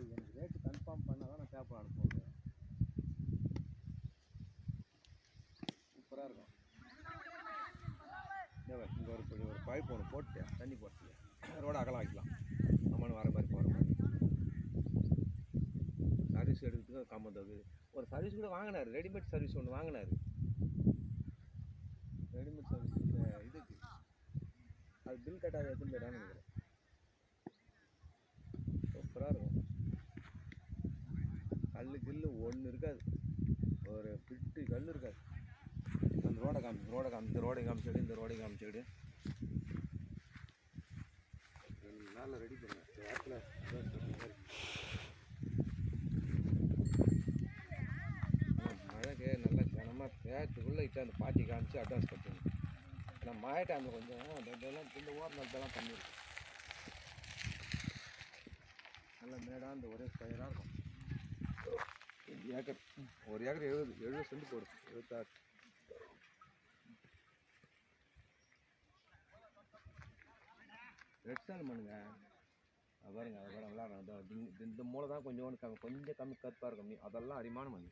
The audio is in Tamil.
எனக்கு ரேட்டு கன்ஃபார்ம் பண்ணால் தான் நான் பேப்பர் அனுப்புவேன். சூப்பராக இருக்கும். இங்கே ஒரு பைப் ஒன்று போட்டு தண்ணி போட்டு ரோட அகலம் வைக்கலாம். நம்மளும் வர மாதிரி போகிற மாதிரி சர்வீஸ் எடுக்கிறதுக்கு கம்மந்தது ஒரு சர்வீஸ் கூட வாங்கினார். ரெடிமேட் சர்வீஸ் ஒன்று வாங்கினார். ரெடிமேட் சர்வீஸ் இதுக்கு அது பில் கட்டாத எடுத்துன்னு போயிடான்னு நினைக்கிறேன். சூப்பராக இருக்கும். கல் ஒன்று இருக்காது, ஒரு பிட்டு கல் இருக்காது. அந்த ரோடை இந்த ரோடை காமிச்சிடு, இந்த ரோடை காமிச்சிடு எல்லாம் ரெடி பண்ணுவேன். மழைக்கு நல்லா கனமாக பேத்துக்குள்ளே இட்டு அந்த பாட்டி காமிச்சு அட்வான்ஸ் கட்டணும். ஏன்னா மழை டைமில் கொஞ்சம் இதெல்லாம் இந்த ஓரம் இதெல்லாம் பண்ணியிருக்கோம். நல்லா மேடாக அந்த ஒரே ஸ்கொயராக இருக்கும். ஏக்கர் ஒரு ஏக்கர் 70 சென்ட் போடும். 76 ரெட் சாண்ட் மண்ணுங்க. பாருங்க, அதை விளாட்றாங்க. இந்த மூளை தான் கொஞ்சம் கம்மி கற்பாக இருக்கும். அதெல்லாம் அரிமான மண்.